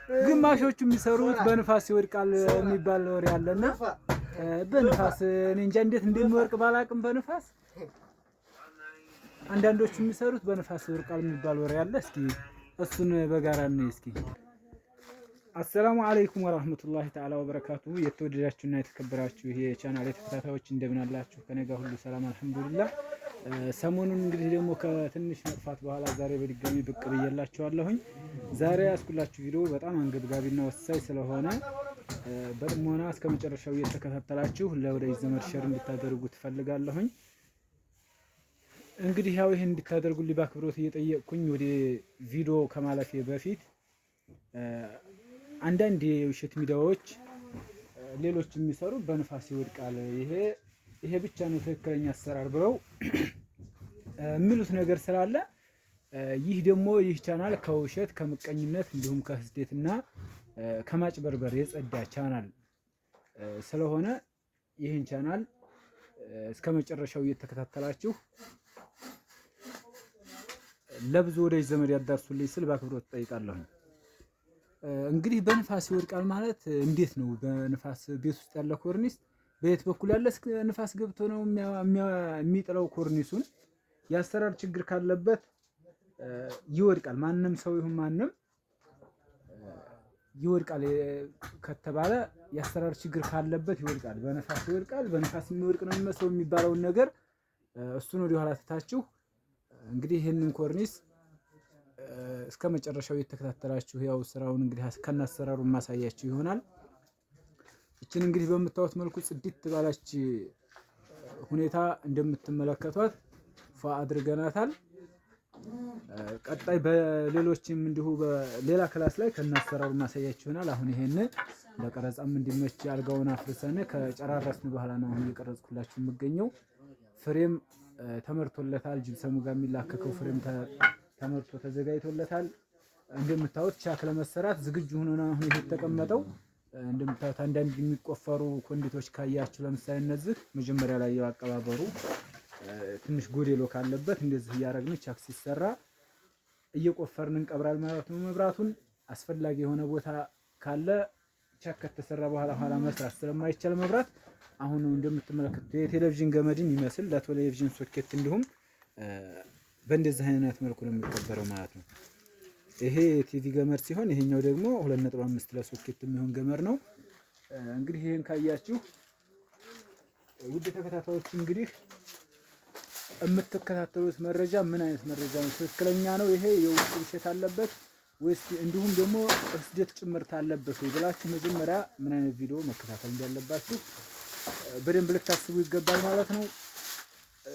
ግማሾቹ የሚሰሩት በንፋስ ይወድቃል የሚባል ወሬ አለና በንፋስ እኔ እንጃ እንዴት እንደሚወርቅ ባላቅም በንፋስ አንዳንዶቹ የሚሰሩት በንፋስ ይወድቃል የሚባል ወሬ አለ። እስኪ እሱን በጋራ እንይ እስኪ። አሰላሙ አለይኩም ወራህመቱላሂ ተዓላ ወበረካቱሁ። የተወደዳችሁና የተከበራችሁ የቻናሌ ተከታታዮች እንደምን አላችሁ? ከኔ ጋር ሁሉ ሰላም አልሐምዱሊላህ። ሰሞኑን እንግዲህ ደግሞ ከትንሽ መጥፋት በኋላ ዛሬ በድጋሚ ብቅ ብዬላችኋለሁኝ። ዛሬ ያስኩላችሁ ቪዲዮ በጣም አንገብጋቢና ወሳኝ ስለሆነ በጥሞና እስከ መጨረሻው እየተከታተላችሁ ለወዳጅ ዘመድ ሼር እንድታደርጉ ትፈልጋለሁኝ። እንግዲህ ያው ይሄን እንድታደርጉልኝ በአክብሮት እየጠየቅኩኝ ወደ ቪዲዮ ከማለፌ በፊት አንዳንድ የውሸት ሚዲያዎች ሌሎች የሚሰሩ በንፋስ ይወድቃል ይሄ ብቻ ነው ትክክለኛ አሰራር ብለው የሚሉት ነገር ስላለ ይህ ደግሞ ይህ ቻናል ከውሸት ከምቀኝነት እንዲሁም ከህስደትና ከማጭበርበር የጸዳ ቻናል ስለሆነ ይህን ቻናል እስከ መጨረሻው እየተከታተላችሁ ለብዙ ወዳጅ ዘመድ ያዳርሱልኝ ስል በአክብሮት ጠይቃለሁ። እንግዲህ በንፋስ ይወድቃል ማለት እንዴት ነው? በንፋስ ቤት ውስጥ ያለ ኮርኒስ በየት በኩል ያለ ንፋስ ገብቶ ነው የሚጥለው ኮርኒሱን? የአሰራር ችግር ካለበት ይወድቃል። ማንም ሰው ይሁን ማንም ይወድቃል ከተባለ የአሰራር ችግር ካለበት ይወድቃል። በንፋስ ይወድቃል፣ በንፋስ የሚወድቅ ነው የሚመስለው የሚባለውን ነገር እሱን ወደ ኋላ ትታችሁ እንግዲህ ይህንን ኮርኒስ እስከ መጨረሻው የተከታተላችሁ ያው ስራውን እንግዲህ ከናሰራሩ ማሳያችሁ ይሆናል። እቺን እንግዲህ በምታዩት መልኩ ጽድት ባላች ሁኔታ እንደምትመለከቷት ፏ አድርገናታል። ቀጣይ በሌሎችም እንዲሁ በሌላ ክላስ ላይ ከናሰራሩ ማሳያችሁ ይሆናል። አሁን ይሄን ለቀረጻም እንዲመች አልጋውን አፍርሰን ከጨራረስን በኋላ ነው አሁን እየቀረጽኩላችሁ የምገኘው። ፍሬም ተመርቶለታል። ጅብሰሙ ጋር የሚላከከው ፍሬም ተመርቶ ተዘጋጅቶለታል። እንደምታዩት ቻክ ለመሰራት ዝግጁ ሆኖ ነው አሁን ይሄ የተቀመጠው። እንደምታዩት አንዳንድ የሚቆፈሩ ኮንዲቶች ካያችሁ ለምሳሌ እነዚህ መጀመሪያ ላይ ያቀባበሩ ትንሽ ጎዴሎ ካለበት እንደዚህ እያደረግን ቻክ ሲሰራ እየቆፈርን እንቀብራል ማለት ነው። መብራቱን አስፈላጊ የሆነ ቦታ ካለ ቻክ ከተሰራ በኋላ ኋላ መስራት ስለማይቻል መብራት አሁን እንደምትመለከቱት የቴሌቪዥን ገመድን ይመስል ለቴሌቪዥን ሶኬት እንዲሁም በእንደዚህ አይነት መልኩ ነው የሚቀበረው ማለት ነው። ይሄ የቲቪ ገመድ ሲሆን ይሄኛው ደግሞ 2.5 ለሶኬት የሚሆን ገመድ ነው። እንግዲህ ይሄን ካያችሁ ውድ ተከታታዮች እንግዲህ የምትከታተሉት መረጃ ምን አይነት መረጃ ነው? ትክክለኛ ነው? ይሄ የውስጥ ውሸት አለበት ወይስ እንዲሁም ደግሞ እስደት ጭምርት አለበት ወይ ብላችሁ መጀመሪያ ምን አይነት ቪዲዮ መከታተል እንዳለባችሁ በደንብ ልታስቡ ይገባል ማለት ነው።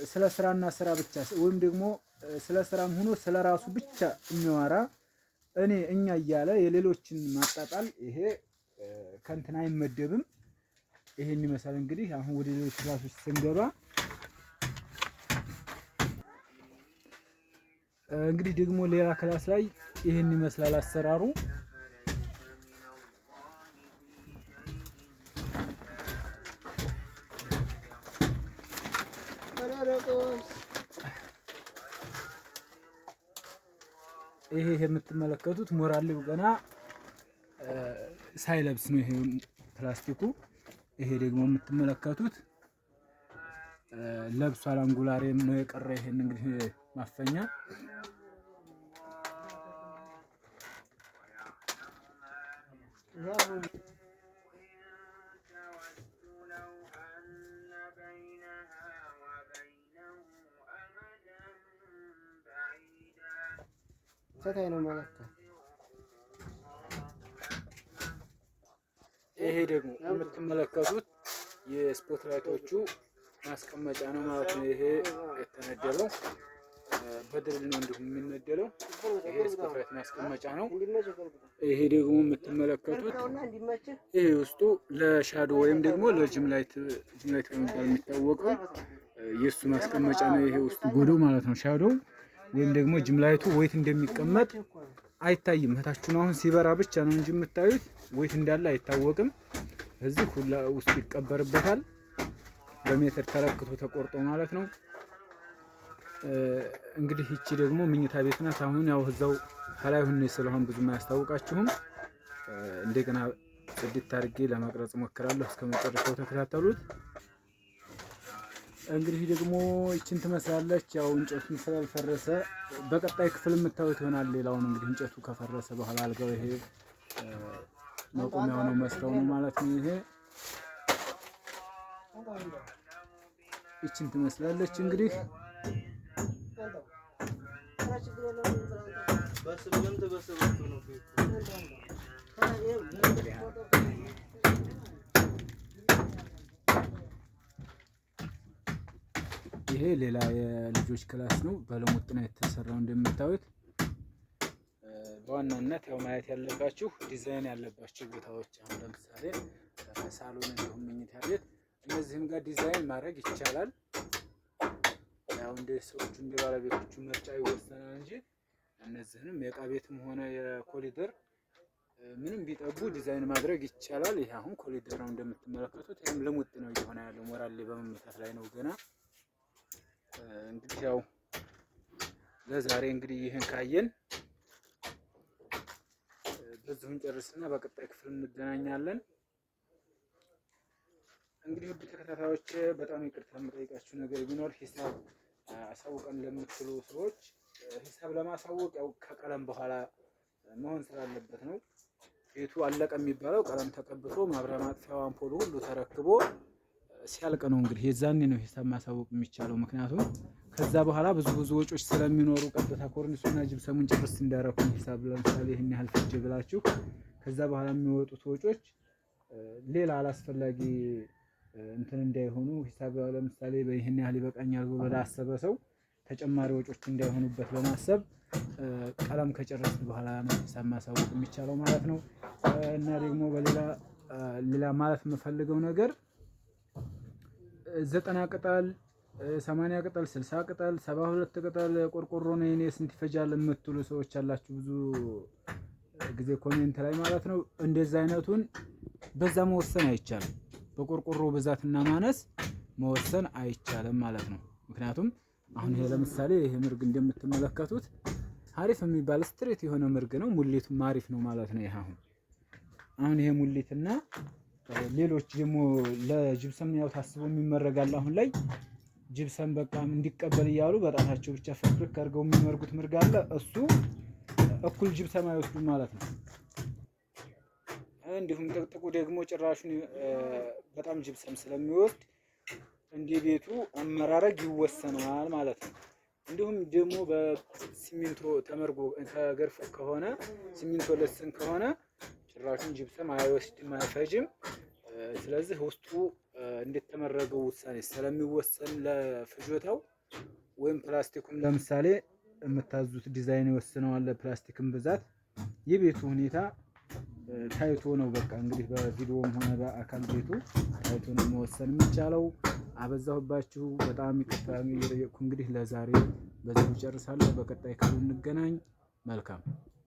ስለ ስራና ስራ ብቻ ወይም ደግሞ ስለ ስራም ሆኖ ስለ ራሱ ብቻ የሚያወራ እኛ እያለ የሌሎችን ማጣጣል ይሄ ከእንትን አይመደብም። ይሄን ይመስላል እንግዲህ አሁን ወደ ሌሎች ክላሶች ስንገባ እንግዲህ ደግሞ ሌላ ክላስ ላይ ይሄን ይመስላል አሰራሩ። ይሄ የምትመለከቱት ሞራሌው ገና ሳይለብስ ነው ይሄ ፕላስቲኩ። ይሄ ደግሞ የምትመለከቱት ለብሷል። አንጉላሬም ነው የቀረ። ይሄን እንግዲህ ማፈኛ ሰታይ ነው ማለት ነው። ይሄ ደግሞ የምትመለከቱት የስፖት ላይቶቹ ማስቀመጫ ነው ማለት ነው። ይሄ የተነደለው በድሪል ነው እንዲሁም የሚነደለው። ይሄ ስፖት ላይት ማስቀመጫ ነው። ይሄ ደግሞ የምትመለከቱት ይሄ ውስጡ ለሻዶ ወይም ደግሞ ለጅም ላይት በመባል የሚታወቀው የሱ ማስቀመጫ ነው። ይሄ ውስጡ ጎዶ ማለት ነው። ሻዶ ወይም ደግሞ ጅም ላይቱ ወይት እንደሚቀመጥ አይታይም። እታችሁን አሁን ሲበራ ብቻ ነው እንጂ የምታዩት ወይት እንዳለ አይታወቅም። እዚህ ሁላ ውስጥ ይቀበርበታል። በሜትር ተለክቶ ተቆርጦ ማለት ነው። እንግዲህ እቺ ደግሞ መኝታ ቤት ናት። አሁን ያው እዛው ከላይ ሆኜ ስለሆነ ብዙም አያስታውቃችሁም። እንደገና ጽድት አድርጌ ለመቅረጽ እሞክራለሁ። እስከ መጨረሻው ተከታተሉት። እንግዲህ ደግሞ ይችን ትመስላለች። ያው እንጨቱን ስላልፈረሰ በቀጣይ ክፍል የምታዩት ይሆናል። ሌላውን እንግዲህ እንጨቱ ከፈረሰ በኋላ አልጋው ይሄ መቆሚያው ነው መስለው ነው ማለት ነው። ይሄ ይችን ትመስላለች እንግዲህ ይሄ ሌላ የልጆች ክላስ ነው። በልሙጥ ነው የተሰራው እንደምታዩት። በዋናነት ያው ማየት ያለባችሁ ዲዛይን ያለባቸው ቦታዎች አሁን ለምሳሌ ሳሎን እንዲሁም መኝታ ቤት እነዚህም ጋር ዲዛይን ማድረግ ይቻላል። ያው እንደ ሰዎቹ እንደ ባለቤቶቹ ምርጫ ይወሰናል እንጂ እነዚህንም የዕቃ ቤትም ሆነ የኮሪደር ምንም ቢጠቡ ዲዛይን ማድረግ ይቻላል። ይሄ አሁን ኮሪደር ነው እንደምትመለከቱት። ይሄም ልሙጥ ነው እየሆነ ያለው ሞራሌ በመመታት ላይ ነው ገና። እንግዲህ ያው ለዛሬ እንግዲህ ይህን ካየን በዚሁ እንጨርስና በቀጣይ ክፍል እንገናኛለን። እንግዲህ ውድ ተከታታዮች በጣም ይቅርታ የምጠይቃችሁ ነገር ቢኖር ሂሳብ አሳውቀን ለምትሉ ሰዎች ሂሳብ ለማሳወቅ ያው ከቀለም በኋላ መሆን ስላለበት ነው። ቤቱ አለቀ የሚባለው ቀለም ተቀብቶ ማብሪያ ማጥፊያው አምፖሉ ሁሉ ተረክቦ ሲያልቅ ነው። እንግዲህ የዛኔ ነው ሂሳብ ማሳወቅ የሚቻለው። ምክንያቱም ከዛ በኋላ ብዙ ወጪዎች ስለሚኖሩ ቀጥታ ኮርኒሱና ጅብሰሙን ጭርስ እንዳረኩኝ ሂሳብ ለምሳሌ ይህን ያህል ፍጅ ብላችሁ ከዛ በኋላ የሚወጡት ወጪዎች ሌላ አላስፈላጊ እንትን እንዳይሆኑ ሂሳብ ለምሳሌ በይህን ያህል ይበቃኛል ብሎ ላሰበ ሰው ተጨማሪ ወጪዎች እንዳይሆኑበት በማሰብ ቀለም ከጨረስን በኋላ ነው ሂሳብ ማሳወቅ የሚቻለው ማለት ነው። እና ደግሞ ሌላ ማለት የምፈልገው ነገር 90 ቅጠል 80 ቅጠል 60 ቅጠል 72 ቅጠል ቆርቆሮ ነው የኔ ስንት ይፈጃል የምትሉ ሰዎች አላችሁ ብዙ ጊዜ ኮሜንት ላይ ማለት ነው። እንደዛ አይነቱን በዛ መወሰን አይቻልም። በቆርቆሮ ብዛትና ማነስ መወሰን አይቻልም ማለት ነው። ምክንያቱም አሁን ይሄ ለምሳሌ ይሄ ምርግ እንደምትመለከቱት አሪፍ የሚባል ስትሬት የሆነ ምርግ ነው። ሙሊቱም አሪፍ ነው ማለት ነው። ይሄ አሁን ይሄ ሙሊትና ሌሎች ደግሞ ለጅብሰም ያው ታስቦ የሚመረጋል። አሁን ላይ ጅብሰም በቃ እንዲቀበል እያሉ በጣታቸው ብቻ ፍርክ አድርገው የሚመርጉት ምርግ አለ። እሱ እኩል ጅብሰም አይወስዱም ማለት ነው። እንዲሁም ጥቅጥቁ ደግሞ ጭራሹን በጣም ጅብሰም ስለሚወስድ እንደ ቤቱ አመራረግ ይወሰናል ማለት ነው። እንዲሁም ደግሞ በሲሚንቶ ተመርጎ ተገርፎ ከሆነ ሲሚንቶ ለስን ከሆነ ጭራሹን ጅብሰም አይወስድም አይፈጅም። ስለዚህ ውስጡ እንደተመረገው ውሳኔ ስለሚወሰን ለፍጆታው ወይም ፕላስቲኩም ለምሳሌ የምታዙት ዲዛይን ይወስነዋል። ፕላስቲክም ብዛት የቤቱ ሁኔታ ታይቶ ነው በቃ እንግዲህ በቪዲዮም ሆነ በአካል ቤቱ ታይቶ ነው መወሰን የሚቻለው። አበዛሁባችሁ፣ በጣም ይቅርታ እየጠየቅኩ እንግዲህ ለዛሬ በዚሁ ጨርሳለሁ። በቀጣይ ክፍል እንገናኝ። መልካም